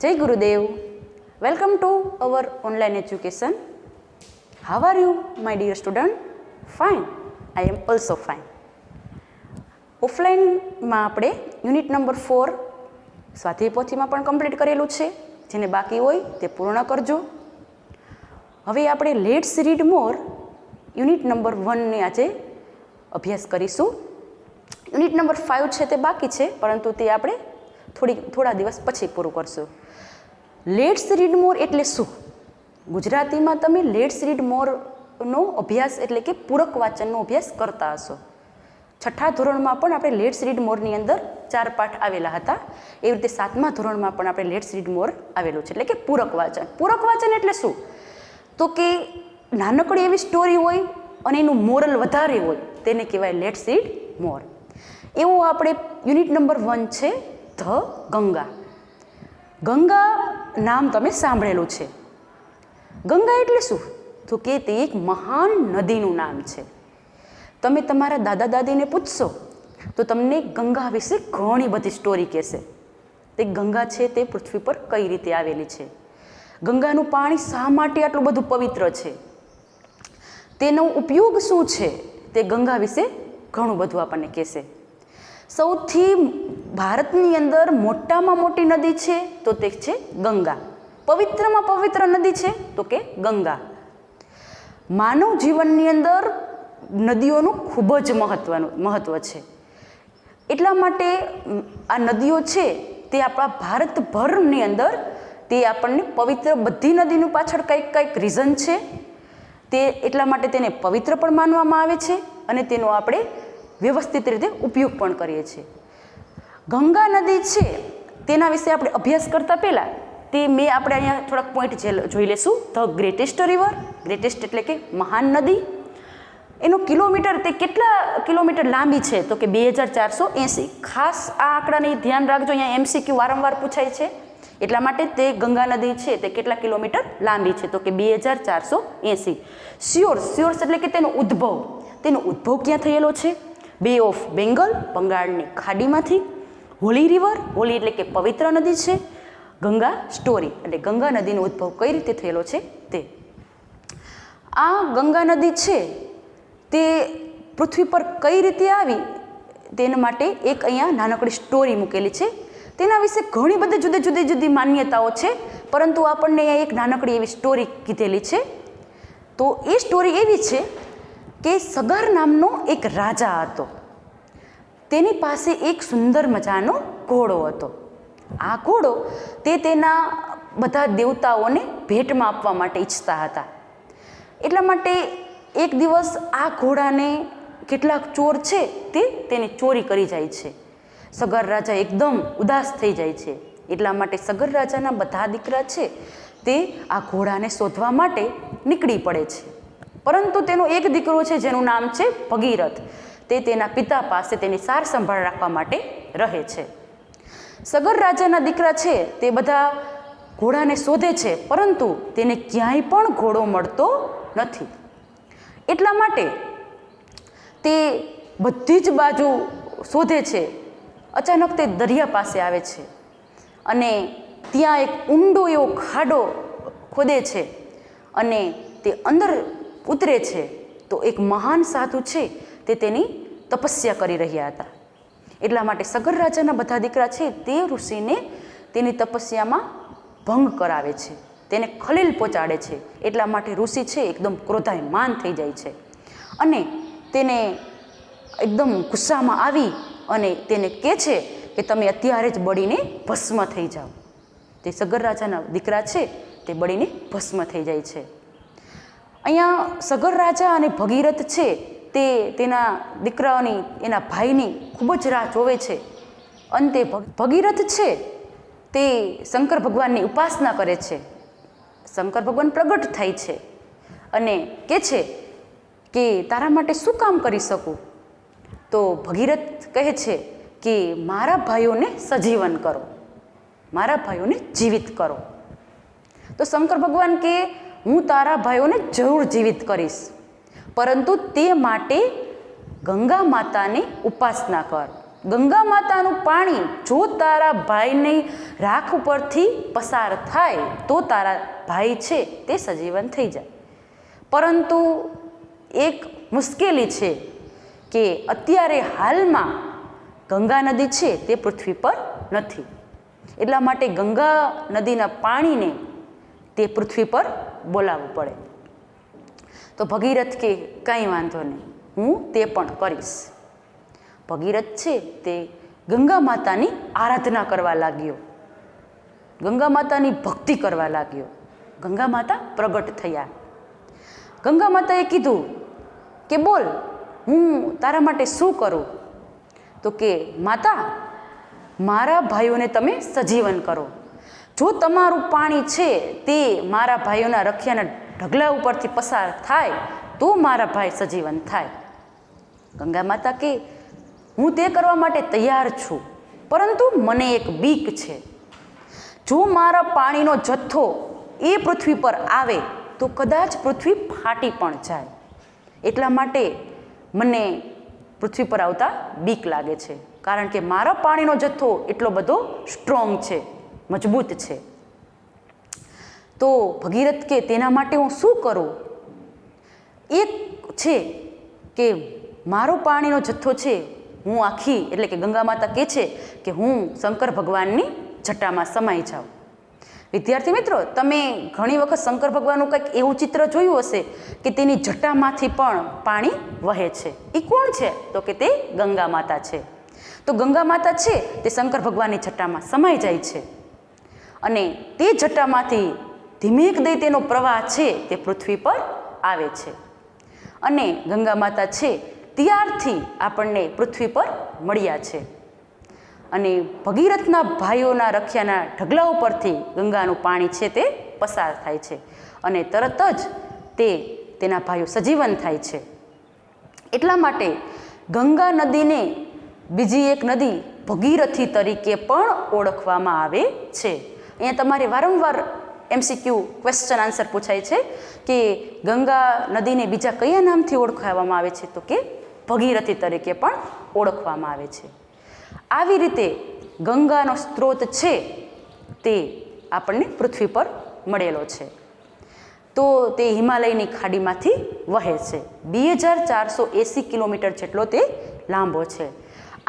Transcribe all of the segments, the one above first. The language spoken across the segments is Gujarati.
Jai Gurudev. Welcome to our online education. How are you, my dear student? Fine. I am also fine. ઓફલાઈનમાં આપણે યુનિટ નંબર 4 સ્વાધ્યાય પોથીમાં પણ કમ્પ્લીટ કરેલું છે. જેને બાકી હોય તે પૂર્ણ કરજો. હવે આપણે let's read more unit number 1ને આજે અભ્યાસ કરીશું. યુનિટ નંબર 5 છે તે બાકી છે, પરંતુ તે આપણે થોડા દિવસ પછી પૂરું કરશું. લેટ્સ રીડ મોર એટલે શું? ગુજરાતીમાં તમે લેટ્સ રીડ મોરનો અભ્યાસ એટલે કે પૂરક વાંચનનો અભ્યાસ કરતા હશો. છઠ્ઠા ધોરણમાં પણ આપણે લેટ્સ રીડ મોરની અંદર 4 પાઠ આવેલા હતા. એવી રીતે 7મા ધોરણમાં પણ આપણે લેટ્સ રીડ મોર આવેલું છે, એટલે કે પૂરક વાંચન. પૂરક વાંચન એટલે શું? તો કે નાનકડી એવી સ્ટોરી હોય અને એનું મોરલ વધારે હોય, તેને કહેવાય લેટ્સ રીડ મોર. એવું આપણે યુનિટ નંબર 1 છે ધ ગંગા. ગંગા નામ તમે સાંભળેલું છે. ગંગા એટલે શું? તો કે તે એક મહાન નદીનું નામ છે. તમે તમારા દાદા દાદીને પૂછશો તો તમને ગંગા વિશે ઘણી બધી સ્ટોરી કહેશે. તે ગંગા છે તે પૃથ્વી પર કઈ રીતે આવેલી છે, ગંગાનું પાણી શા માટે આટલું બધું પવિત્ર છે, તેનો ઉપયોગ શું છે, તે ગંગા વિશે ઘણું બધું આપણને કહેશે. સૌથી ભારતની અંદર મોટામાં મોટી નદી છે તો તે છે ગંગા. પવિત્રમાં પવિત્ર નદી છે તો કે ગંગા. માનવ જીવનની અંદર નદીઓનું ખૂબ જ મહત્વ છે. એટલા માટે આ નદીઓ છે તે આપણા ભારતભરની અંદર તે આપણને પવિત્ર, બધી નદીનું પાછળ કંઈક રીઝન છે. તે એટલા માટે તેને પવિત્ર પણ માનવામાં આવે છે અને તેનો આપણે વ્યવસ્થિત રીતે ઉપયોગ પણ કરીએ છીએ. ગંગા નદી છે તેના વિશે આપણે અભ્યાસ કરતાં પહેલાં તે આપણે અહીંયા થોડાક પોઈન્ટ જોઈ લઈશું. ધ ગ્રેટેસ્ટ રિવર, ગ્રેટેસ્ટ એટલે કે મહાન નદી. એનો કિલોમીટર, તે કેટલા કિલોમીટર લાંબી છે? તો કે 2480. ખાસ આ આંકડાને ધ્યાન રાખજો, અહીંયા MCQ વારંવાર પૂછાય છે. એટલા માટે તે ગંગા નદી છે તે કેટલા કિલોમીટર લાંબી છે? તો કે 2480. સ્યોર્સ એટલે કે તેનો ઉદ્ભવ ક્યાં થયેલો છે? બે ઓફ બેંગલ, બંગાળની ખાડીમાંથી. હોલી રિવર, હોલી એટલે કે પવિત્ર નદી છે. ગંગા સ્ટોરી એટલે ગંગા નદીનો ઉદ્ભવ કઈ રીતે થયેલો છે તે. આ ગંગા નદી છે તે પૃથ્વી પર કઈ રીતે આવી તેના માટે એક અહીંયા નાનકડી સ્ટોરી મૂકેલી છે. તેના વિશે ઘણી બધી જુદી માન્યતાઓ છે, પરંતુ આપણને અહીંયા એક નાનકડી એવી સ્ટોરી કીધેલી છે. તો એ સ્ટોરી એવી છે કે સગર નામનો એક રાજા હતો. તેની પાસે એક સુંદર મજાનો ઘોડો હતો. આ ઘોડો તે તેના બધા દેવતાઓને ભેટમાં આપવા માટે ઈચ્છતા હતા. એટલા માટે એક દિવસ આ ઘોડાને કેટલાક ચોર છે તેને ચોરી કરી જાય છે. સગર રાજા એકદમ ઉદાસ થઈ જાય છે. એટલા માટે સગર રાજાના બધા દીકરા છે તે આ ઘોડાને શોધવા માટે નીકળી પડે છે. પરંતુ તેનો એક દીકરો છે જેનું નામ છે ભગીરથ. તે તેના પિતા પાસે તેની સાર સંભાળ રાખવા માટે રહે છે. સગર રાજાના દીકરા છે તે બધા ઘોડાને શોધે છે, પરંતુ તેને ક્યાંય પણ ઘોડો મળતો નથી. એટલા માટે તે બધી જ બાજુ શોધે છે. અચાનક તે દરિયા પાસે આવે છે અને ત્યાં એક ઊંડો એવો ખાડો ખોદે છે અને તે અંદર ઉતરે છે. તો એક મહાન સાધુ છે તે તેની તપસ્યા કરી રહ્યા હતા. એટલા માટે સગર રાજાના બધા દીકરા છે તે ઋષિને તેની તપસ્યામાં ભંગ કરાવે છે, તેને ખલેલ પહોંચાડે છે. એટલા માટે ઋષિ છે એકદમ ક્રોધાયમાન થઈ જાય છે અને તેને એકદમ ગુસ્સામાં આવી અને તેને કહે છે કે તમે અત્યારે જ બળીને ભસ્મ થઈ જાઓ. તે સગર રાજાના દીકરા છે તે બળીને ભસ્મ થઈ જાય છે. અહીંયા સગર રાજા અને ભગીરથ છે તે તેના દીકરાઓની, એના ભાઈની ખૂબ જ રાહ જોવે છે. અંતે ભગીરથ છે તે શંકર ભગવાનની ઉપાસના કરે છે. શંકર ભગવાન પ્રગટ થાય છે અને કહે છે કે તારા માટે શું કામ કરી શકું? તો ભગીરથ કહે છે કે મારા ભાઈઓને સજીવન કરો, મારા ભાઈઓને જીવિત કરો. તો શંકર ભગવાન કહે હું તારા ભાઈઓને જરૂર જીવિત કરીશ, પરંતુ તે માટે ગંગા માતાની ઉપાસના કર. ગંગા માતાનું પાણી જો તારા ભાઈની રાખ ઉપરથી પસાર થાય તો તારા ભાઈ છે તે સજીવન થઈ જાય. પરંતુ એક મુશ્કેલી છે કે અત્યારે હાલમાં ગંગા નદી છે તે પૃથ્વી પર નથી. એટલા માટે ગંગા નદીના પાણીને તે પૃથ્વી પર બોલાવવું પડે. તો ભગીરથ કે કંઈ વાંધો નહીં, હું તે પણ કરીશ. ભગીરથ છે તે ગંગા માતાની આરાધના કરવા લાગ્યો, ગંગા માતાની ભક્તિ કરવા લાગ્યો. ગંગા માતા પ્રગટ થયા. ગંગા માતાએ કીધું કે બોલ, હું તારા માટે શું કરું? તો કે માતા, મારા ભાઈઓને તમે સજીવન કરો. જો તમારું પાણી છે તે મારા ભાઈઓના રખિયાના ઢગલા ઉપરથી પસાર થાય તો મારા ભાઈ સજીવન થાય. ગંગા માતા કે હું તે કરવા માટે તૈયાર છું, પરંતુ મને એક બીક છે. જો મારા પાણીનો જથ્થો એ પૃથ્વી પર આવે તો કદાચ પૃથ્વી ફાટી પણ જાય. એટલા માટે મને પૃથ્વી પર આવતા બીક લાગે છે, કારણ કે મારા પાણીનો જથ્થો એટલો બધો સ્ટ્રોંગ છે, મજબૂત છે. તો ભગીરથ કે તેના માટે હું શું કરું? એક છે કે મારો પાણીનો જથ્થો છે, હું આખી એટલે કે ગંગા માતા કહે છે કે હું શંકર ભગવાનની જટામાં સમાઈ જાઉં. વિદ્યાર્થી મિત્રો, તમે ઘણી વખત શંકર ભગવાનનું કંઈક એવું ચિત્ર જોયું હશે કે તેની જટામાંથી પણ પાણી વહે છે. એ કોણ છે? તો કે તે ગંગા માતા છે. તો ગંગા માતા છે તે શંકર ભગવાનની જટામાં સમાઈ જાય છે અને તે જટામાંથી ધીમેક દઈ તેનો પ્રવાહ છે તે પૃથ્વી પર આવે છે. અને ગંગા માતા છે ત્યારથી આપણને પૃથ્વી પર મળ્યા છે. અને ભગીરથના ભાઈઓના રખિયાના ઢગલા ઉપરથી ગંગાનું પાણી છે તે પસાર થાય છે અને તરત જ તેના ભાઈઓ સજીવન થાય છે. એટલા માટે ગંગા નદીને બીજી એક નદી ભગીરથી તરીકે પણ ઓળખવામાં આવે છે. અહીંયા તમારે વારંવાર MCQ ક્વેશ્ચન આન્સર પૂછાય છે કે ગંગા નદીને બીજા કયા નામથી ઓળખવામાં આવે છે? તો કે ભગીરથી તરીકે પણ ઓળખવામાં આવે છે. આવી રીતે ગંગાનો સ્ત્રોત છે તે આપણને પૃથ્વી પર મળેલો છે. તો તે હિમાલયની ખાડીમાંથી વહે છે. 2480 કિલોમીટર જેટલો તે લાંબો છે.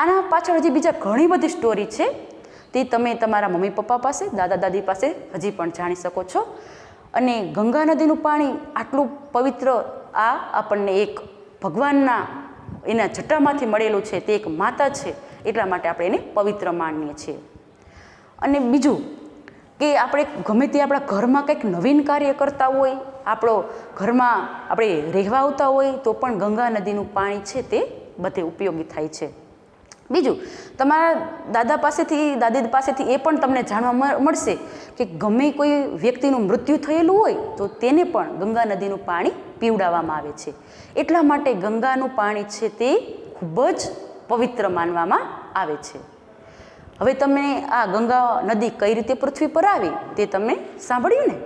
આના પાછળ હજી બીજા ઘણી બધી સ્ટોરી છે, તે તમે તમારા મમ્મી પપ્પા પાસે, દાદા દાદી પાસે હજી પણ જાણી શકો છો. અને ગંગા નદીનું પાણી આટલું પવિત્ર, આ આપણને એક ભગવાનના એના જટામાંથી મળેલું છે, તે એક માતા છે, એટલા માટે આપણે એને પવિત્ર માનીએ છીએ. અને બીજું કે આપણે ગમે તે આપણા ઘરમાં કંઈક નવીન કાર્ય કરતા હોય, આપણો ઘરમાં આપણે રહેવા આવતા હોય તો પણ ગંગા નદીનું પાણી છે તે બધે ઉપયોગી થાય છે. બીજું, તમારા દાદા પાસેથી, દાદી પાસેથી એ પણ તમને જાણવા મળશે કે ગમે કોઈ વ્યક્તિનું મૃત્યુ થયેલું હોય તો તેને પણ ગંગા નદીનું પાણી પીવડાવવામાં આવે છે. એટલા માટે ગંગાનું પાણી છે તે ખૂબ જ પવિત્ર માનવામાં આવે છે. હવે તમે આ ગંગા નદી કઈ રીતે પૃથ્વી પર આવી તે તમે સાંભળ્યું ને?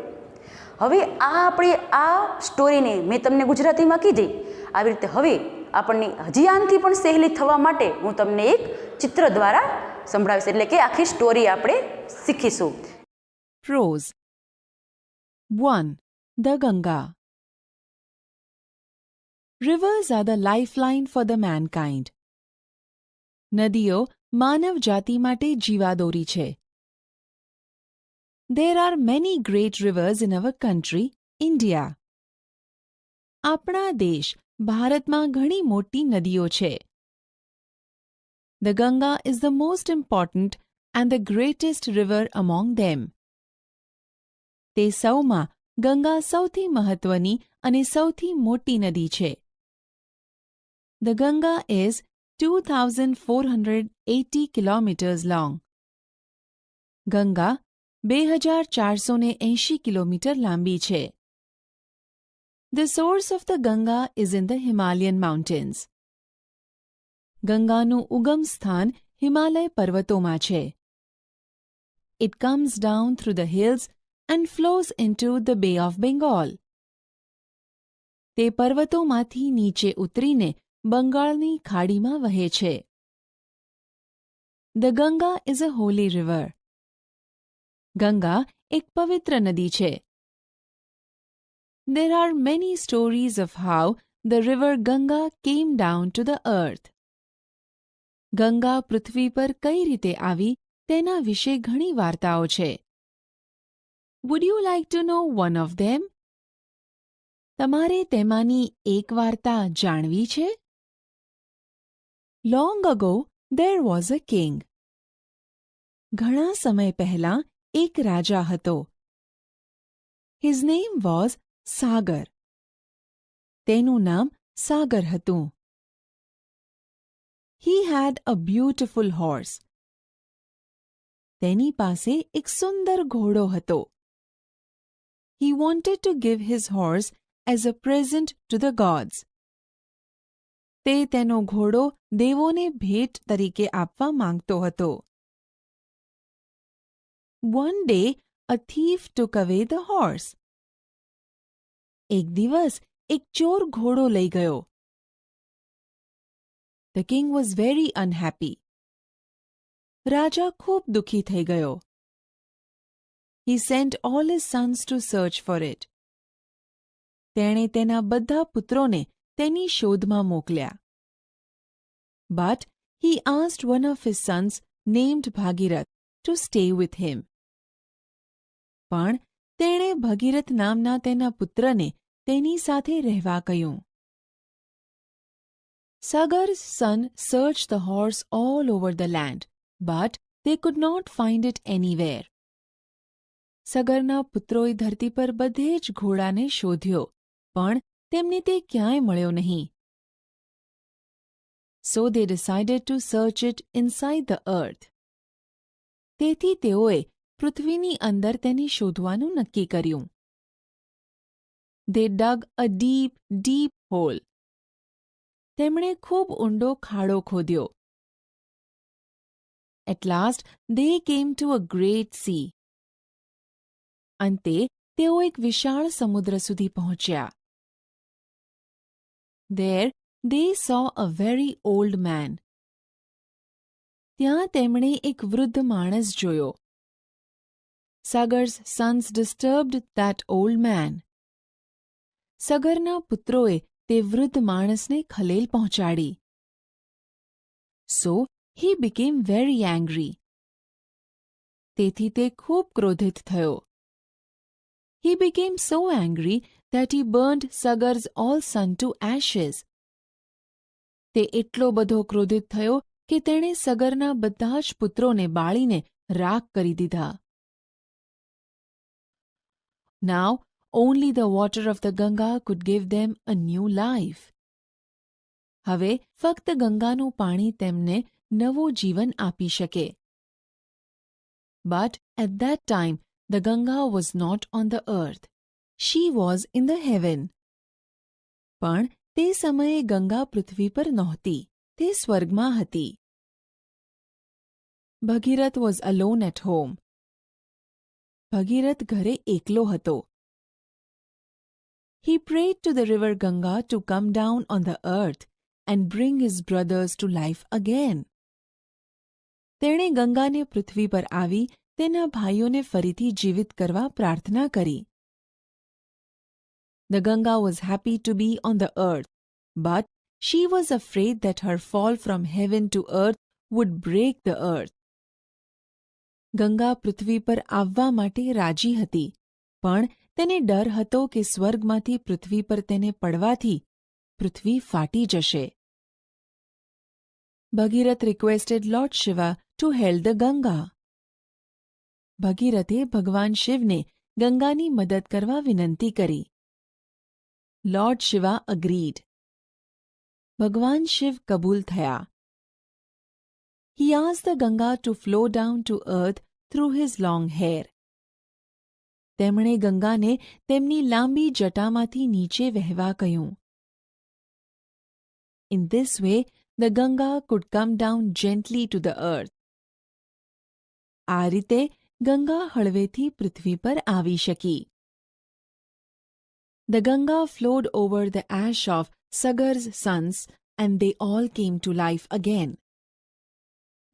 હવે આપણી આ સ્ટોરીને મેં તમને ગુજરાતીમાં કીધી, આવી રીતે હવે આપણને હજી આનથી પણ સહેલી થવા માટે હું તમને એક ચિત્ર દ્વારા સંભળાવીશ, એટલે કે આખી સ્ટોરી આપણે શીખીશું. Prose 1. The Ganga. Rivers are the lifeline for the mankind. નદીઓ માનવ જાતિ માટે જીવાદોરી છે. There are many great rivers in our country, India. આપણા દેશ ભારતમાં ઘણી મોટી નદીઓ છે. The Ganga is the most important and the greatest river among them. તે સૌમાં ગંગા સૌથી મહત્વની અને સૌથી મોટી નદી છે. The Ganga is 2,480 kilometers long. Ganga 2,480 kilometre લાંબી છે. The source of the Ganga is in the Himalayan mountains. ગંગાનું ઉગમ સ્થાન હિમાલય પર્વતોમાં છે. It comes down through the hills and flows into the Bay of Bengal. તે પર્વતોમાંથી નીચે ઉતરીને બંગાળની ખાડીમાં વહે છે. The Ganga is a Holi river. Ganga એક પવિત્ર નદી છે. There are many stories of how the river Ganga came down to the earth. Ganga પૃથ્વી પર કઈ રીતે આવી તેના વિશે ઘણી વાર્તાઓ છે. Would you like to know one of them? તમારે તેમાંની એક વાર્તા જાણવી છે? Long ago there was a king. ઘણા સમય પહેલા એક રાજા હતો. His name was સાગર. તેનું નામ સાગર હતું. He had a beautiful horse. તેની પાસે એક સુંદર ઘોડો હતો. He wanted to give his horse as a present to the gods. તે તેનો ઘોડો દેવોને ભેટ તરીકે આપવા માંગતો હતો. One day a thief took away the horse. એક દિવસ એક ચોર ઘોડો લઈ ગયો. The king was very unhappy. રાજા ખૂબ દુઃખી થઈ ગયો. He sent all his sons to search for it. તેણે તેના બધા પુત્રોને તેની શોધમાં મોકલ્યા. But he asked one of his sons named Bhagirath to stay with him. પણ તેણે ભગીરથ નામના તેના પુત્રને તેની સાથે રહેવા કહ્યું. Sagar's son searched the horse all over the land, but they could not find it anywhere. સગરના પુત્રોએ ધરતી પર બધે જ ઘોડાને શોધ્યો, પણ તેમને તે ક્યાંય મળ્યો નહીં. So they decided to search it inside the earth. તેથી તેઓએ પૃથ્વીની અંદર તેને શોધવાનું નક્કી કર્યું. They dug a deep, deep hole. તેમણે ખૂબ ઊંડો ખાડો ખોદ્યો. At last they came to a great sea. અંતે તેઓ એક વિશાળ સમુદ્ર સુધી પહોંચ્યા. There they saw a very old man. ત્યાં તેમણે એક વૃદ્ધ માણસ જોયો. Sagar's sons disturbed that old man. સગરના પુત્રોએ તે વૃદ્ધ માણસને ખલેલ પહોંચાડી. So he became very angry. તેથી તે ખૂબ ક્રોધિત થયો. He became so angry that he burned Sagar's all son to ashes. તે એટલો બધો ક્રોધિત થયો કે તેણે સગરના બધા જ પુત્રોને બાળીને રાખ કરી દીધા. Now only the water of the Ganga could give them a new life. હવે ફક્ત ગંગાનું પાણી તેમને નવું જીવન આપી શકે. But at that time the Ganga was not on the earth. She was in the heaven. પણ તે સમયે ગંગા પૃથ્વી પર નહોતી, તે સ્વર્ગમાં હતી. Bhagirath was alone at home. ભગીરથ ઘરે એકલો હતો. He prayed to the river Ganga to come down on the earth and bring his brothers to life again. તેણે ગંગાને પૃથ્વી પર આવી તેના ભાઈઓને ફરીથી જીવિત કરવા પ્રાર્થના કરી. The Ganga was happy to be on the earth, but she was afraid that her fall from heaven to earth would break the earth. Ganga પૃથ્વી પર આવવા માટે રાજી હતી, પણ તેને ડર હતો કે સ્વર્ગમાંથી પૃથ્વી પર તેને પડવાથી પૃથ્વી ફાટી જશે. Bhagirath requested Lord Shiva to help the Ganga. ભગીરથે ભગવાન શિવને ગંગાની મદદ કરવા વિનંતી કરી. Lord Shiva agreed. ભગવાન શિવ કબૂલ થયા. He asked the Ganga to flow down to earth through his long hair. તેમણે ગંગાને તેમની લાંબી જટામાંથી નીચે વહેવા કહ્યું. In this way, the Ganga could come down gently to the earth. આ રીતે ગંગા હળવેથી પૃથ્વી પર આવી શકી. The Ganga flowed over the ash of Sagar's sons and they all came to life again.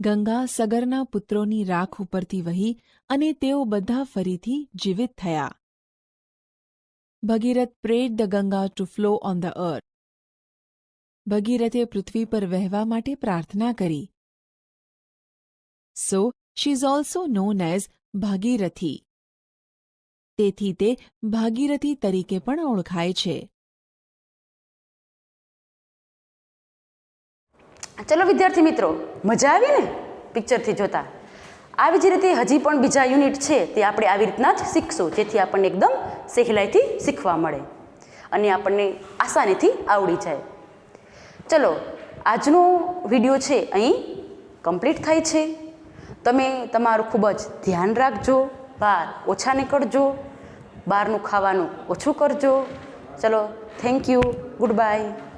Ganga સગરના પુત્રોની રાખ ઉપરથી વહી અને તેઓ બધા ફરીથી જીવિત થયા. ભગીરથ prayed the Ganga to flow on the earth. ભગીરથે પૃથ્વી પર વહેવા માટે પ્રાર્થના કરી. So, she is also known as Bhagirathi. તેથી તે ભાગીરથી તરીકે પણ ઓળખાય છે. ચલો વિદ્યાર્થી મિત્રો, મજા આવી ને પિક્ચરથી જોતા? આવી જ રીતે હજી પણ બીજા યુનિટ છે તે આપણે આવી રીતના જ શીખશું, જેથી આપણને એકદમ સહેલાઈથી શીખવા મળે અને આપણને આસાનીથી આવડી જાય. ચલો, આજનો વિડીયો છે અહીં કમ્પ્લીટ થાય છે. તમે તમારું ખૂબ જ ધ્યાન રાખજો, બહાર ઓછા નીકળજો, બહારનું ખાવાનું ઓછું કરજો. ચલો, થેન્ક યુ, ગુડ બાય.